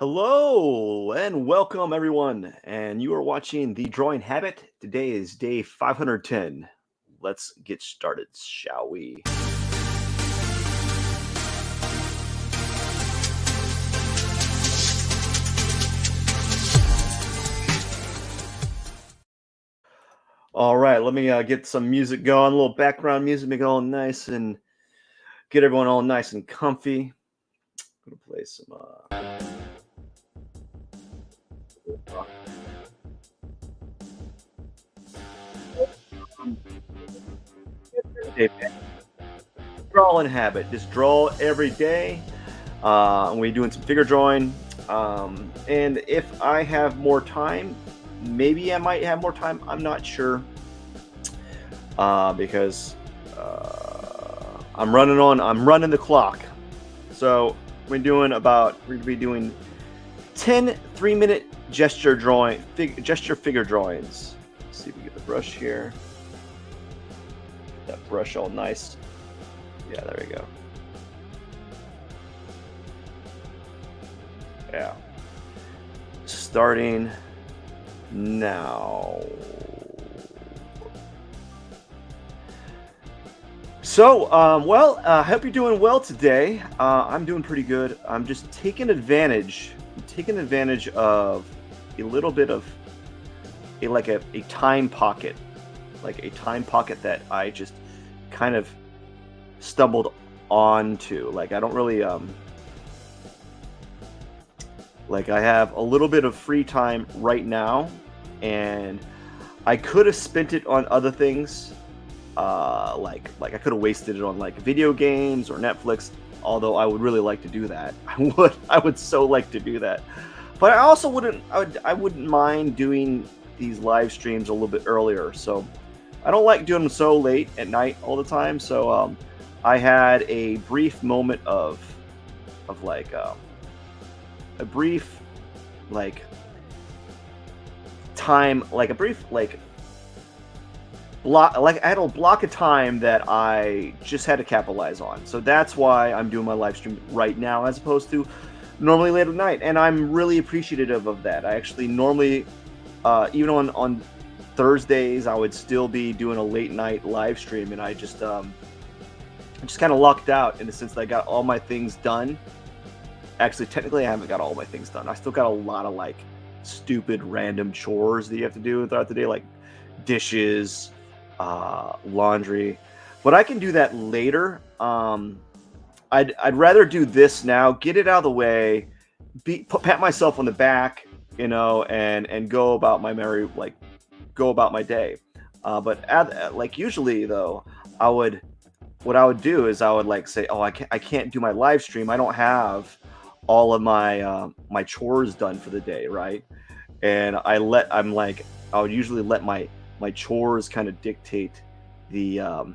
Hello and welcome everyone. And you are watching The Drawing Habit. Today is day 510. Let's get started, shall we? All right, let me get some music going, a little background music, make it all nice and get everyone all nice and comfy. I'm gonna play some drawing habit. Just draw every day. We're doing some figure drawing. And if I have more time, maybe I might have more time. I'm not sure because I'm running the clock. So we're gonna be doing 10 3-minute gesture figure drawings. Let's see if we get the brush here. Get that brush all nice. Yeah, there we go. Yeah. Starting now. So, I hope you're doing well today. I'm doing pretty good. I'm just taking advantage of a little bit of a time pocket, that I just kind of stumbled onto. Like I don't really I have a little bit of free time right now, and I could have spent it on other things. Like I could have wasted it on like video games or Netflix, although I would really like to do that. I would so like to do that. But I also wouldn't mind doing these live streams a little bit earlier. So I don't like doing them so late at night all the time. So I had a brief moment of a brief time, like a brief block, like I had a block of time that I just had to capitalize on. So that's why I'm doing my live stream right now as opposed to normally late at night, and I'm really appreciative of that. I actually normally even on Thursdays I would still be doing a late night live stream, and I just kind of lucked out in the sense that I got all my things done. Actually, technically I haven't got all my things done. I still got a lot of like stupid random chores that you have to do throughout the day, like dishes, laundry, but I can do that later. I'd rather do this now, get it out of the way, pat myself on the back, and go about my go about my day. But usually though, what I would do is I would say, oh, I can't do my live stream. I don't have all of my chores done for the day, right? And I would usually let my chores kind of dictate the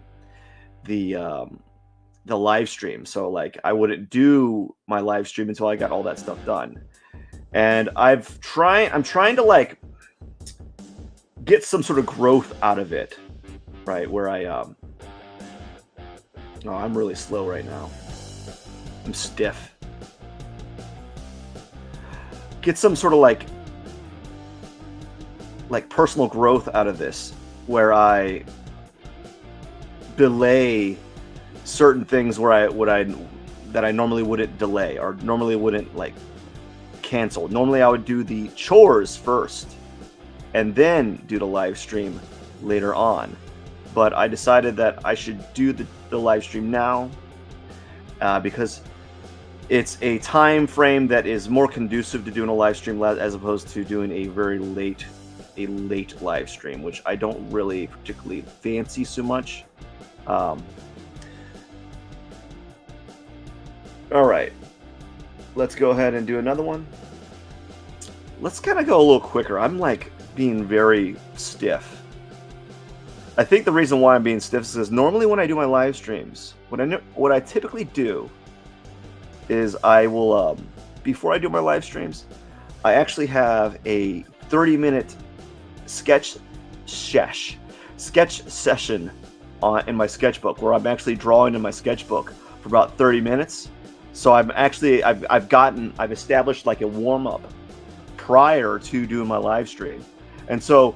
live stream. So I wouldn't do my live stream until I got all that stuff done. And I'm trying to get some sort of growth out of it, right? Where oh, I'm really slow right now. I'm stiff. Get some sort of personal growth out of this, where I delay certain things that I normally wouldn't delay or normally wouldn't cancel. Normally I would do the chores first and then do the live stream later on. But I decided that I should do the live stream now because it's a time frame that is more conducive to doing a live stream as opposed to doing a very late live stream, which I don't really particularly fancy so much. All right, let's go ahead and do another one. Let's kind of go a little quicker. I'm being very stiff. I think the reason why I'm being stiff is because normally when I do my live streams, what I typically do is I will before I do my live streams, I actually have a 30-minute sketch session in my sketchbook, where I'm actually drawing in my sketchbook for about 30 minutes. So I've established like a warm up prior to doing my live stream. And so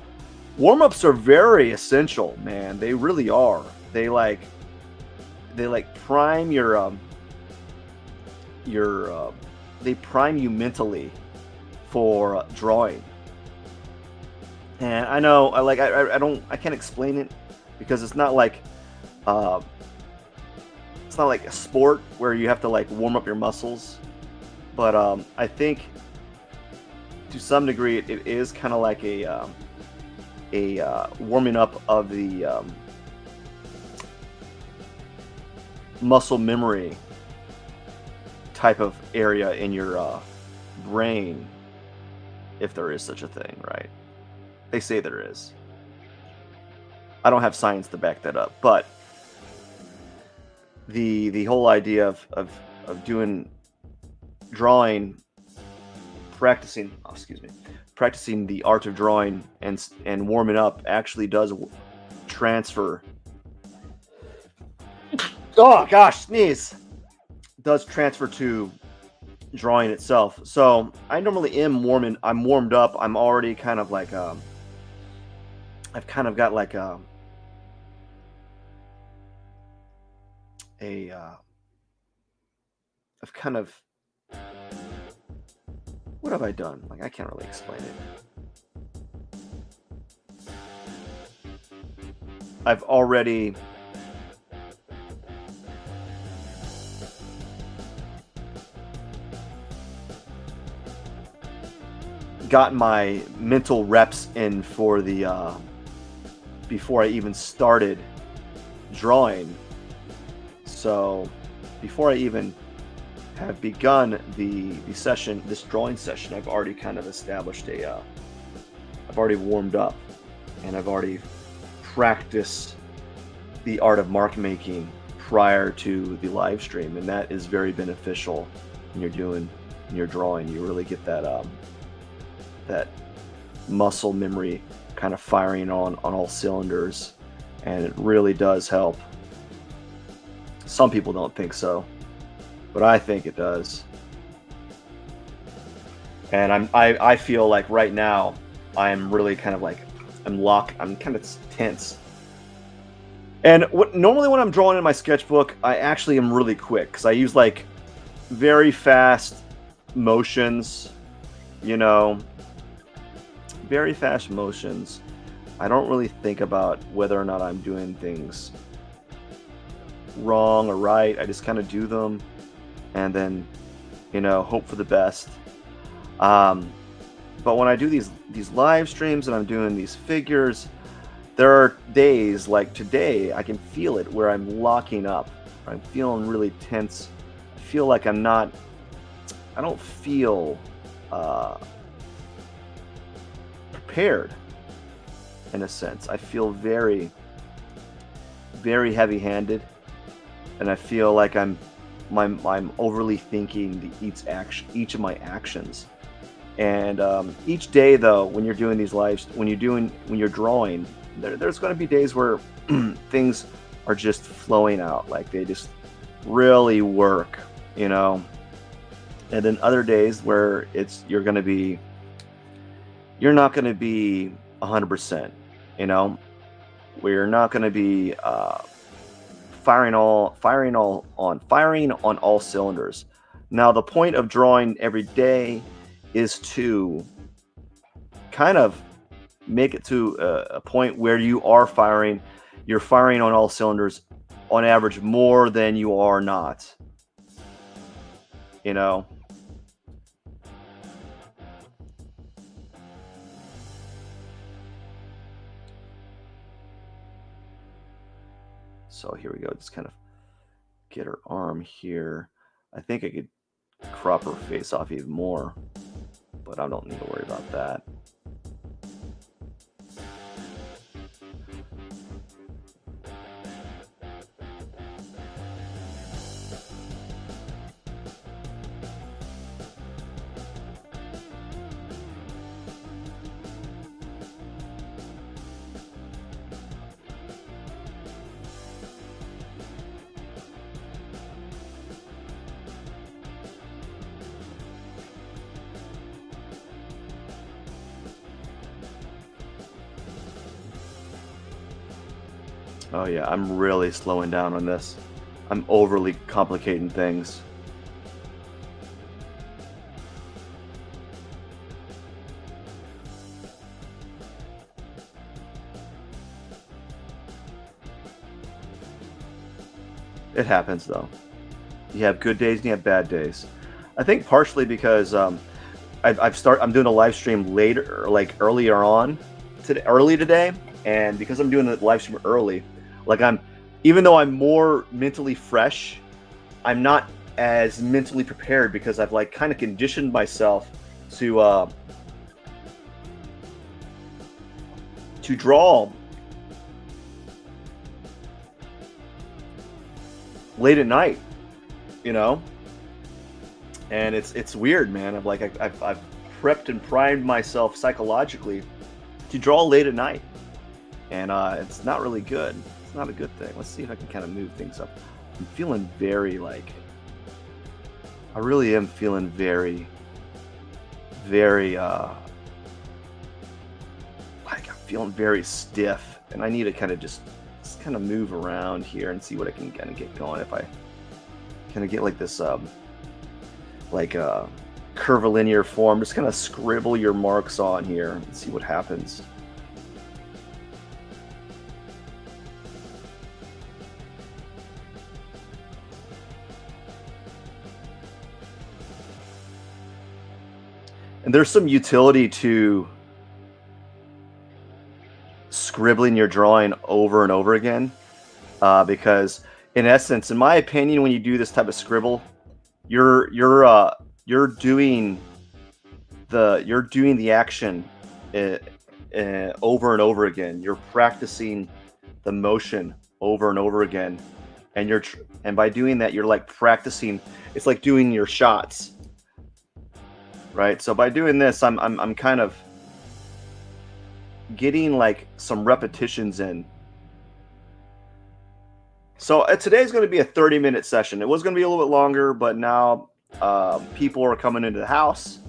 warm ups are very essential, man. They really are. They like prime your they prime you mentally for drawing. And I know I can't explain it because uh it's not like a sport where you have to like warm up your muscles, but I think to some degree it is kind of like a warming up of the muscle memory type of area in your brain, if there is such a thing, right? They say there is. I don't have science to back that up, but the whole idea of doing drawing, practicing the art of drawing and warming up actually does transfer. Oh gosh, sneeze. Does transfer to drawing itself. So I normally am warming. I'm warmed up. I'm already kind of like I've kind of got like I've kind of, what have I done? Like I can't really explain it. I've already got my mental reps in for the before I even started drawing. So before I even have begun the session, this drawing session, I've already kind of established I've already warmed up and I've already practiced the art of mark making prior to the live stream, and that is very beneficial when you're drawing. You really get that that muscle memory kind of firing on all cylinders, and it really does help. Some people don't think so, but I think it does. And I feel like right now I'm really kind of like I'm kind of tense. And normally when I'm drawing in my sketchbook, I actually am really quick because I use like very fast motions, very fast motions. I don't really think about whether or not I'm doing things wrong or right. I just kind of do them and then, hope for the best. But when I do these live streams and I'm doing these figures, there are days like today, I can feel it where I'm locking up. I'm feeling really tense. I feel like I don't feel prepared in a sense. I feel very, very heavy-handed, and I feel like I'm overly thinking each of my actions. And each day, though, when you're doing these lives, when you're drawing, there's going to be days where things are just flowing out, like they just really work, and then other days where you're not going to be 100%, where you're not going to be firing on all cylinders. Now, the point of drawing every day is to kind of make it to a point where you're firing on all cylinders on average more than you are not. So here we go. Just kind of get her arm here. I think I could crop her face off even more, but I don't need to worry about that. Oh yeah, I'm really slowing down on this. I'm overly complicating things. It happens though. You have good days and you have bad days. I think partially because I'm doing a live stream later, like earlier on today, early today, and because I'm doing the live stream early, like I'm, even though I'm more mentally fresh, I'm not as mentally prepared because I've like kind of conditioned myself to uh to draw late at night, you know, and it's weird, man. I'm like I've prepped and primed myself psychologically to draw late at night, and it's not really good. It's not a good thing. Let's see if I can kind of move things up. I'm feeling very like I really am feeling very, very like I'm feeling very stiff, and I need to kind of just kind of move around here and see what I can kind of get going. If I kind of get like this like curvilinear form, just kind of scribble your marks on here and see what happens. And there's some utility to scribbling your drawing over and over again, because in essence, in my opinion, when you do this type of scribble, you're doing the action uh, over and over again. You're practicing the motion over and over again, and and by doing that, you're like practicing. It's like doing your shots, right? So by doing this, I'm kind of getting like some repetitions in. So today's going to be a 30-minute session. It was going to be a little bit longer, but now people are coming into the house,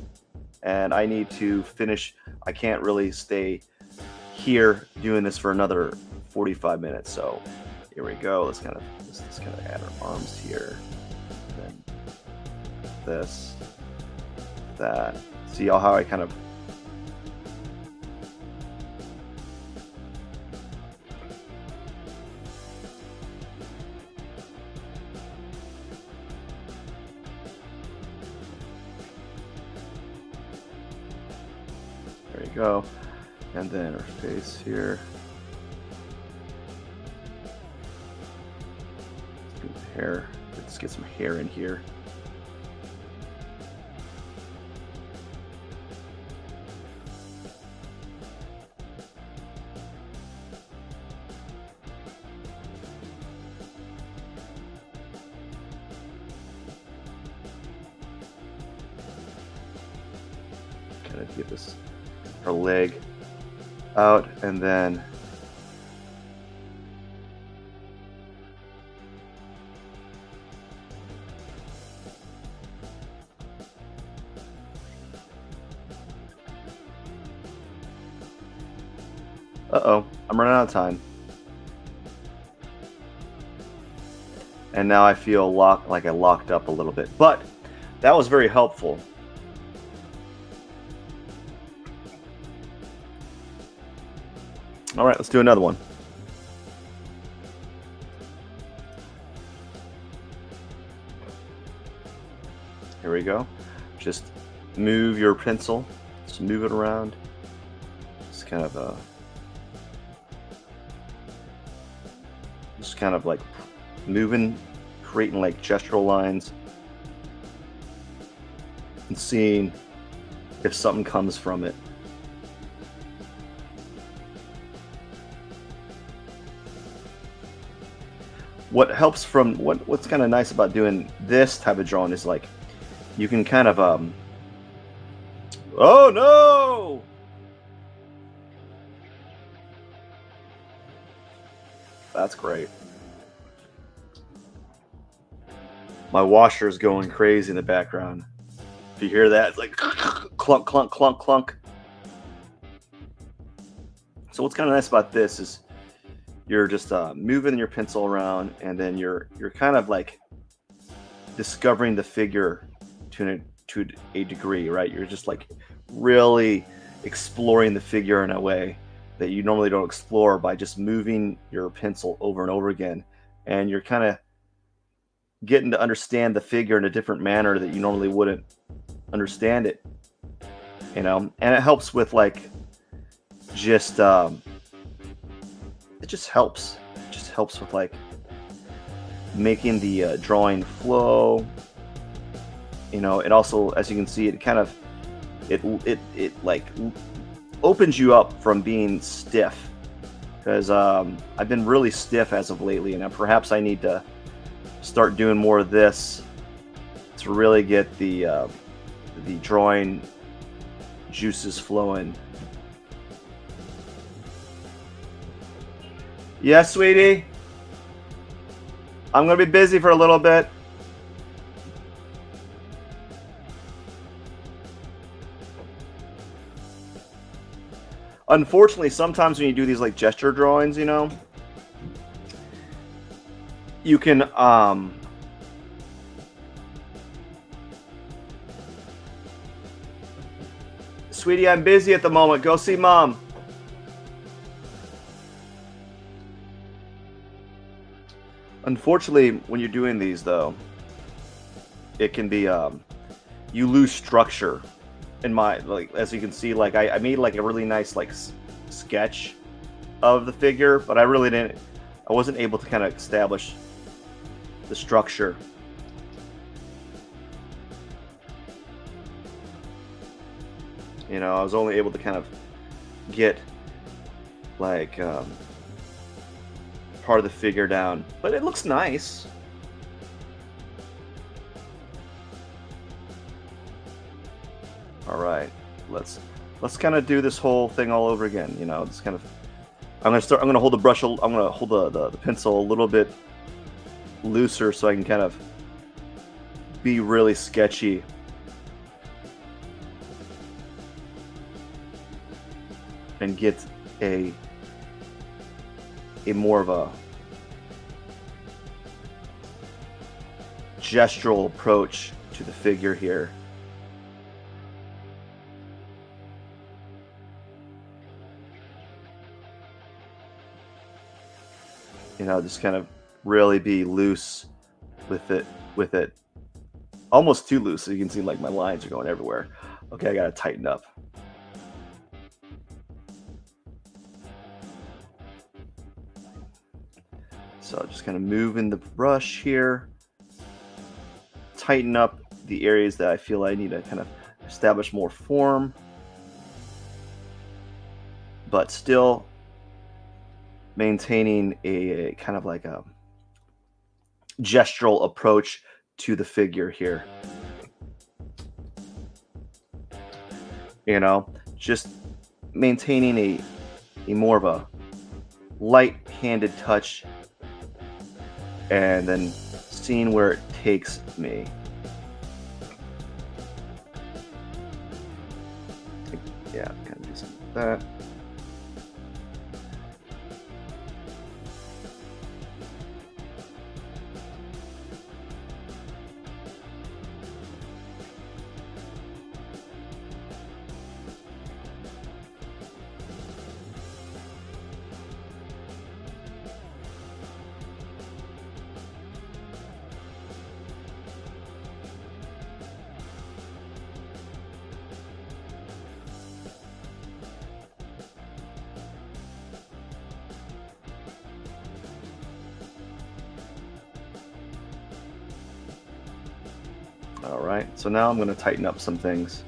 and I need to finish. I can't really stay here doing this for another 45 minutes. So here we go. Let's kind of add our arms here. Then this, that. See how I kind of. There you go. And then our face here. Let's do the hair. Let's get some hair in here. Kind of get this, her leg out, and then I'm running out of time. And now I feel like I locked up a little bit, but that was very helpful. All right, let's do another one. Here we go. Just move your pencil. Just move it around. Just kind of like moving, creating like gestural lines, and seeing if something comes from it. What helps from what's kind of nice about doing this type of drawing is like you can kind of oh no, that's great. My washer's going crazy in the background. If you hear that, it's like clunk, clunk, clunk, clunk. So what's kind of nice about this is you're just moving your pencil around, and then you're kind of like discovering the figure to a degree, right? You're just like really exploring the figure in a way that you normally don't explore by just moving your pencil over and over again, and you're kind of getting to understand the figure in a different manner that you normally wouldn't understand it, you know. And it helps with like just it just helps. It just helps with like making the drawing flow. You know, it also, as you can see, it kind of it like opens you up from being stiff, because I've been really stiff as of lately, and perhaps I need to start doing more of this to really get the drawing juices flowing. Yeah, sweetie. I'm gonna be busy for a little bit. Unfortunately, sometimes when you do these like gesture drawings, you know, you can sweetie, I'm busy at the moment. Go see mom. Unfortunately, when you're doing these though, it can be you lose structure. In my, like, as you can see, like I made like a really nice like sketch of the figure, but I wasn't able to kind of establish the structure. You know, I was only able to kind of get like part of the figure down, but it looks nice. All right, let's kind of do this whole thing all over again. You know, it's kind of, I'm gonna hold the brush. I'm gonna hold the pencil a little bit looser so I can kind of be really sketchy. And get a more of a gestural approach to the figure here. You know, just kind of really be loose with it. Almost too loose, so you can see like my lines are going everywhere. Okay, I gotta tighten up. So just kind of moving the brush here, tighten up the areas that I feel I need to kind of establish more form, but still maintaining a kind of like a gestural approach to the figure here. You know, just maintaining a more of a light-handed touch, and then seeing where it takes me. Yeah, kind of do something like that. All right, so now I'm going to tighten up some things.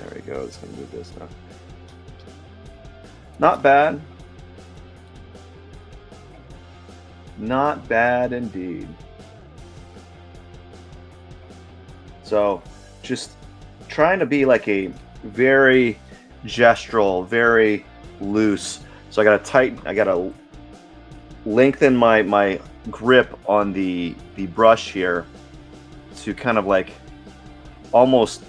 There we go. It's going to move this now. Not bad. Not bad indeed. So just trying to be like a very gestural, very loose. So I got to tighten, I got to lengthen my grip on the brush here to kind of like almost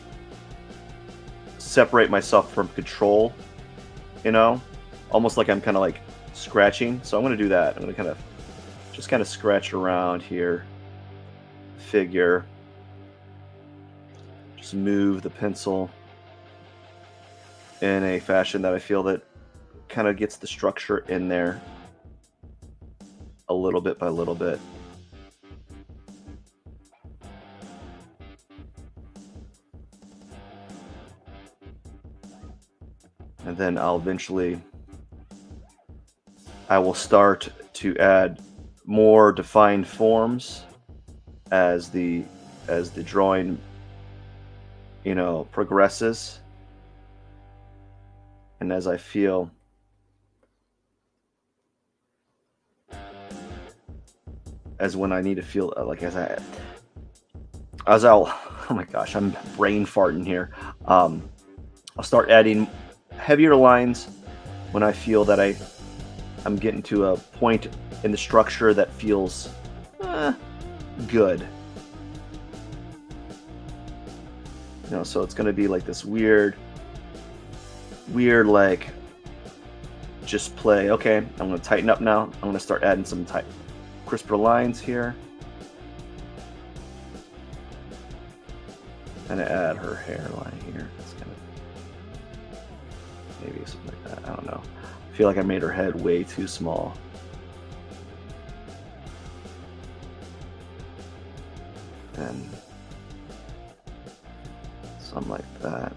separate myself from control, you know, almost like I'm kind of like scratching. So I'm going to do that. I'm going to kind of scratch around here, figure, just move the pencil in a fashion that I feel that kind of gets the structure in there a little bit by little bit. And then I will start to add more defined forms as the drawing, you know, progresses, and as I feel as when I need to feel like as I'll oh my gosh, I'm brain farting here. I'll start adding heavier lines when I feel that I'm getting to a point in the structure that feels good. You know, so it's going to be like this weird like just play. Okay, I'm going to tighten up now. I'm going to start adding some crisper lines here. And add her hairline here. It's gonna maybe something like that. I don't know. I feel like I made her head way too small. And something like that. I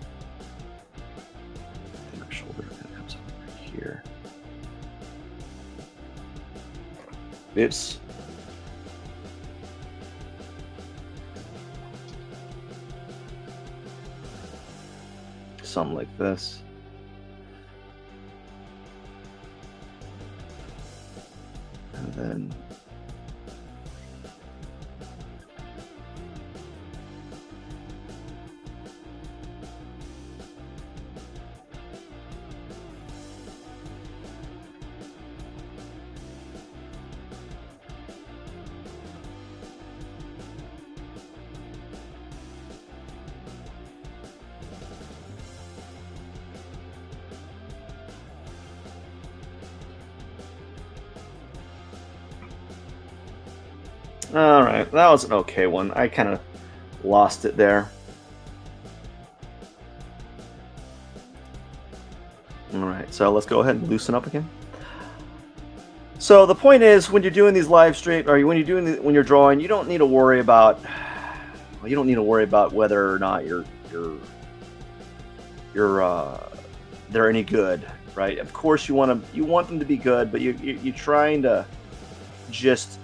think her shoulder kind of comes over here. Oops. Something like this. And then all right, that was an okay one. I kind of lost it there. All right, so let's go ahead and loosen up again. So the point is, when you're doing these live stream, or when you're drawing, you don't need to worry about whether or not they're any good, right? Of course, you want them to be good, but you're trying to just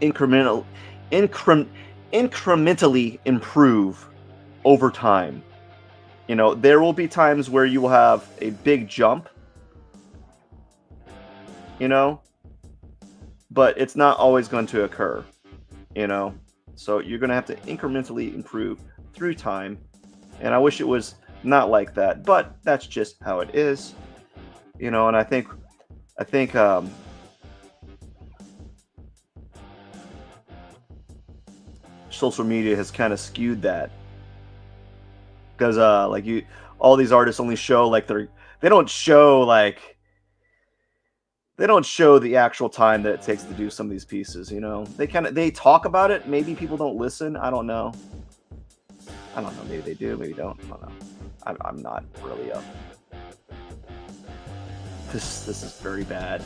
incrementally improve over time. You know, there will be times where you will have a big jump, you know, but it's not always going to occur, you know. So you're going to have to incrementally improve through time. And I wish it was not like that, but that's just how it is, you know. And I think social media has kind of skewed that, because like all these artists only show like they don't show the actual time that it takes to do some of these pieces, you know. They talk about it. Maybe people don't listen. I don't know. Maybe they do. Maybe don't. I don't know. I'm not really up. This is very bad.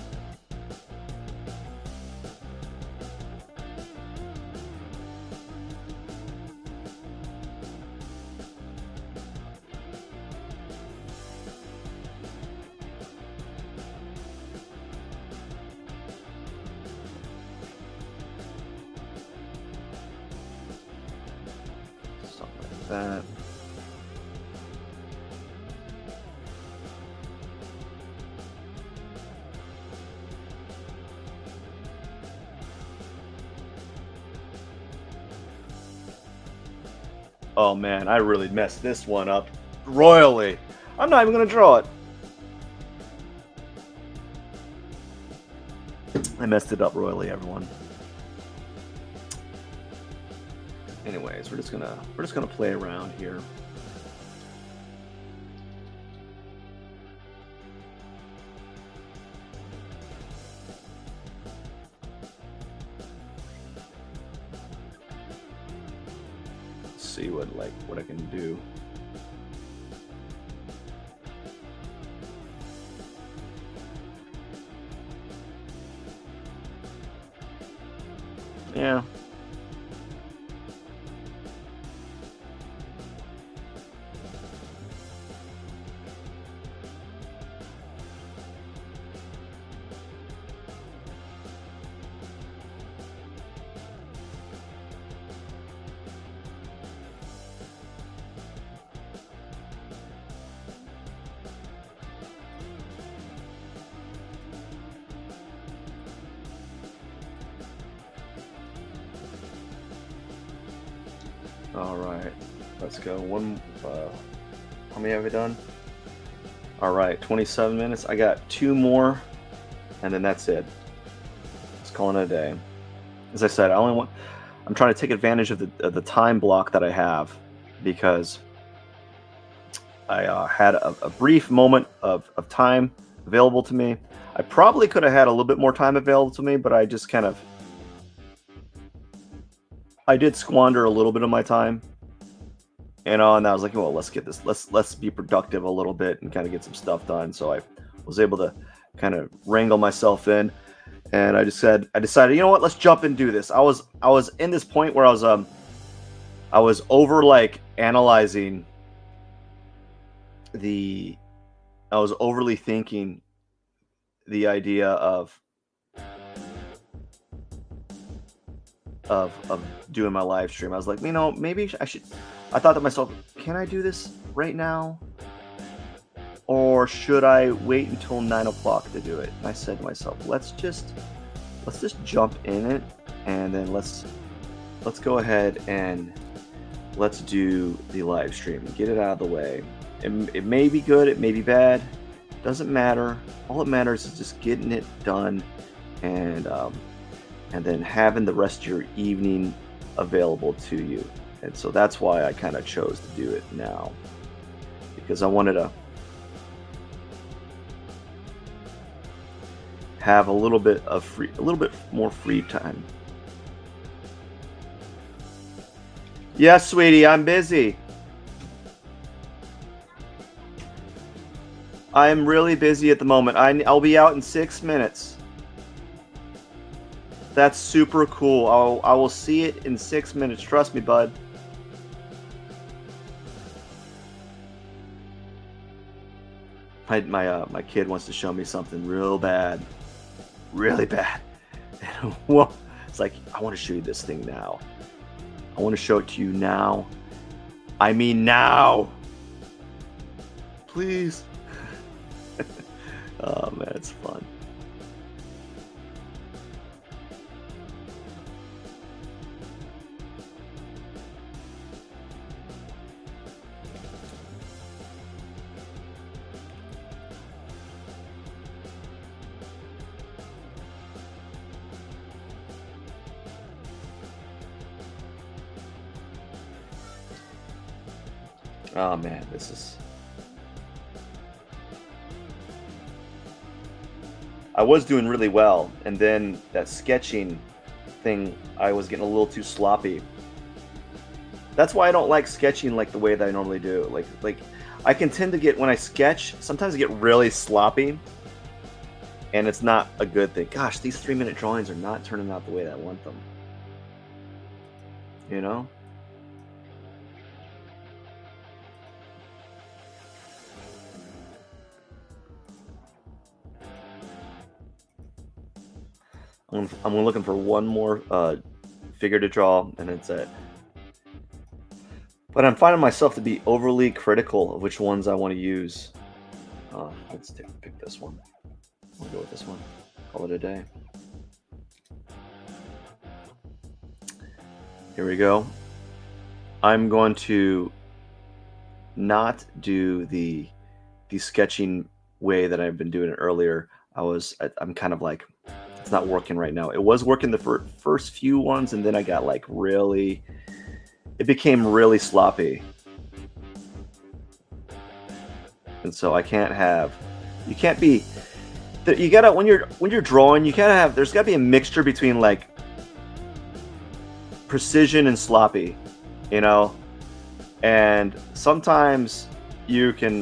Something like that. Oh man, I really messed this one up royally. I'm not even gonna draw it. I messed it up royally, everyone. Anyways, we're just gonna play around here. See what I can do. Yeah. All right, let's go. How many have we done? All right, 27 minutes. I got 2 more, and then that's it. Let's call it a day. As I said, I'm trying to take advantage of the time block that I have, because I had a brief moment of time available to me. I probably could have had a little bit more time available to me, but I just I did squander a little bit of my time, and I was like, well, let's be productive a little bit and kind of get some stuff done. So I was able to kind of wrangle myself in, and I decided, you know what, let's jump and do this. I was in this point where I was over like analyzing I was overly thinking the idea of doing my live stream. I was like, you know, maybe I should. I thought to myself, can I do this right now, or should I wait until 9 o'clock to do it? And I said to myself, let's just jump in it, and then let's go ahead and let's do the live stream and get it out of the way. It may be good, it may be bad, doesn't matter. All that matters is just getting it done, and then having the rest of your evening available to you. And so that's why I kind of chose to do it now, because I wanted to have a little bit more free time. Yes, sweetie, I'm busy. I am really busy at the moment. I'll be out in 6 minutes. That's super cool. I will see it in 6 minutes. Trust me, bud. My kid wants to show me something real bad, really bad. Well, it's like, I want to show you this thing now. I want to show it to you now. I mean now. Please. Oh man, it's fun. Oh man, this is... I was doing really well, and then that sketching thing, I was getting a little too sloppy. That's why I don't like sketching like the way that I normally do. Like I can tend to get, when I sketch, sometimes I get really sloppy, and it's not a good thing. Gosh, these 3-minute drawings are not turning out the way that I want them. You know? I'm looking for one more figure to draw, and that's it. But I'm finding myself to be overly critical of which ones I want to use. Let's pick this one. We'll go with this one. Call it a day. Here we go. I'm going to not do the sketching way that I've been doing it earlier. I'm kind of like, it's not working right now. It was working the first few ones, and then I got like really, it became really sloppy. And so I can't have, you can't be, you gotta, when you're drawing, you gotta have, there's gotta be a mixture between like precision and sloppy, you know? And sometimes you can,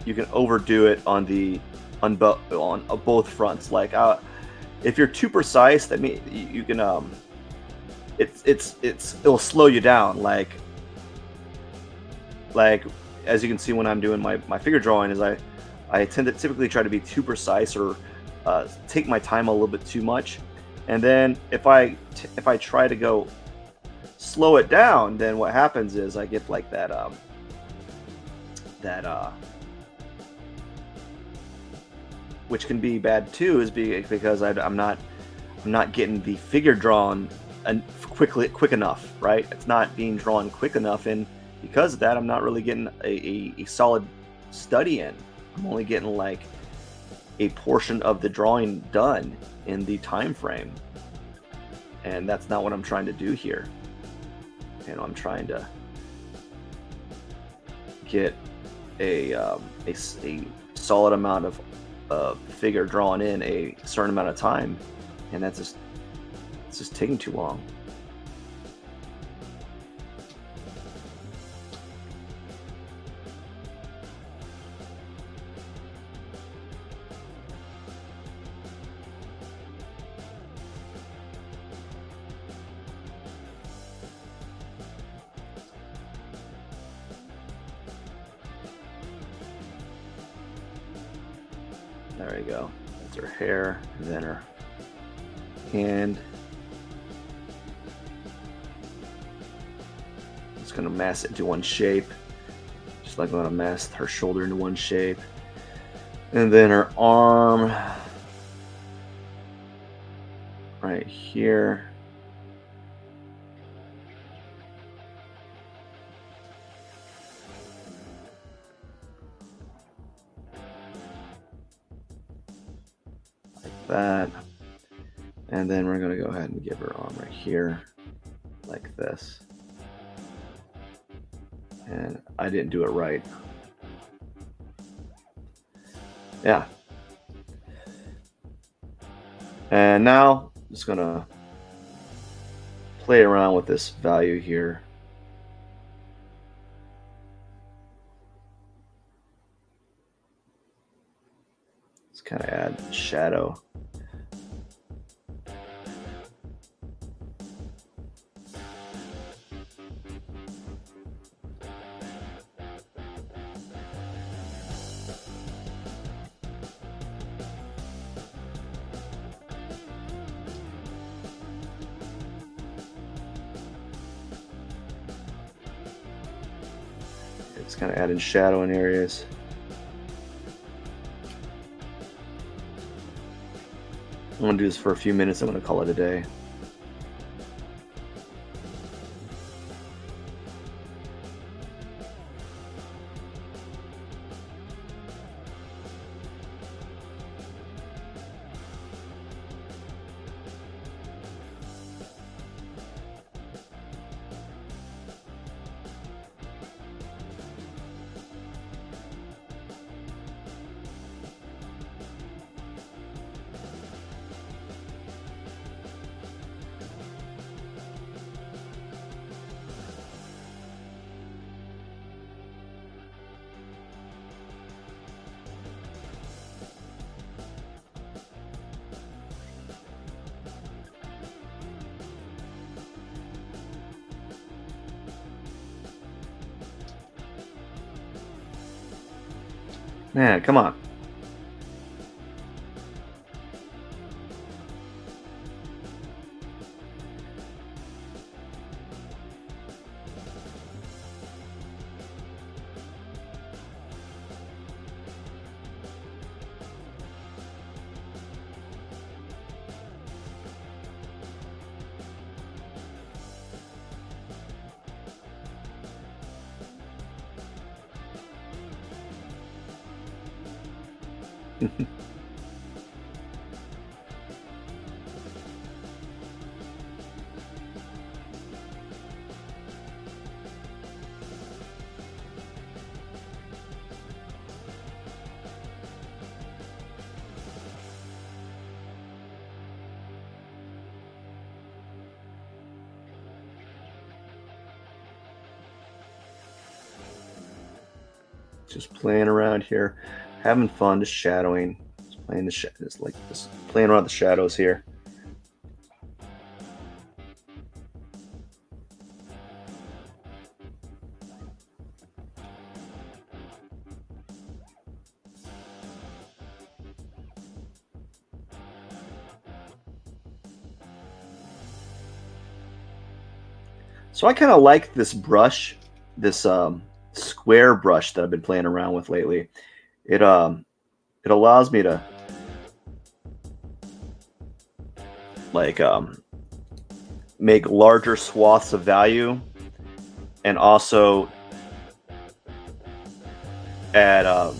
you can overdo it on on both fronts. Like if you're too precise, that mean you can it'll slow you down. Like as you can see when I'm doing my figure drawing, is I tend to typically try to be too precise or take my time a little bit too much, and then if I try to go slow it down, then what happens is I get like that which can be bad too, is because I'm not getting the figure drawn quick enough, right? It's not being drawn quick enough, and because of that, I'm not really getting a solid study in. I'm only getting like a portion of the drawing done in the time frame, and that's not what I'm trying to do here. You know, I'm trying to get a solid amount of figure drawn in a certain amount of time, and it's just taking too long. There we go. That's her hair, and then her hand. Just gonna mass it into one shape, just like I'm gonna mass her shoulder into one shape, and then her arm right here. That, and then we're going to go ahead and give her arm right here like this, and I didn't do it right. Yeah, and now I'm just gonna play around with this value here. Let's kind of add shadow. It's kind of adding shadow in areas. I'm going to do this for a few minutes. I'm going to call it a day. Man, come on. Just playing around here, having fun, just shadowing, just playing the just like just playing around the shadows here. So I kind of like this brush, this square brush that I've been playing around with lately. It it allows me to like make larger swaths of value and also add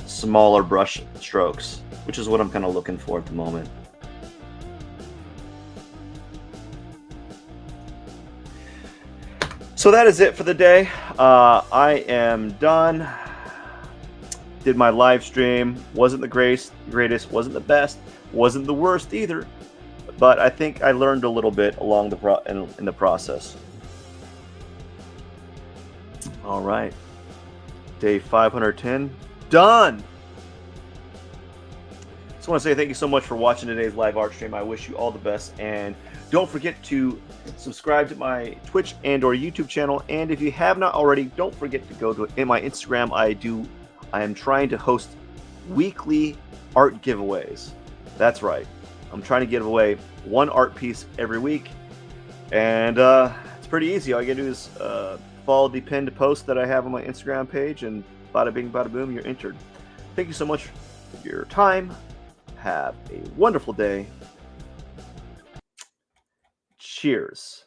smaller brush strokes, which is what I'm kind of looking for at the moment. So that is it for the day. I am done. Did my live stream. Wasn't the greatest, wasn't the best, wasn't the worst either. But I think I learned a little bit along in the process. All right. Day 510 done. Just want to say thank you so much for watching today's live art stream. I wish you all the best, and don't forget to subscribe to my Twitch and or YouTube channel. And if you have not already, don't forget to go to in my Instagram. I am trying to host weekly art giveaways. That's right. I'm trying to give away one art piece every week, and it's pretty easy. All you gotta do is follow the pinned post that I have on my Instagram page, and bada bing, bada boom, you're entered. Thank you so much for your time. Have a wonderful day. Cheers.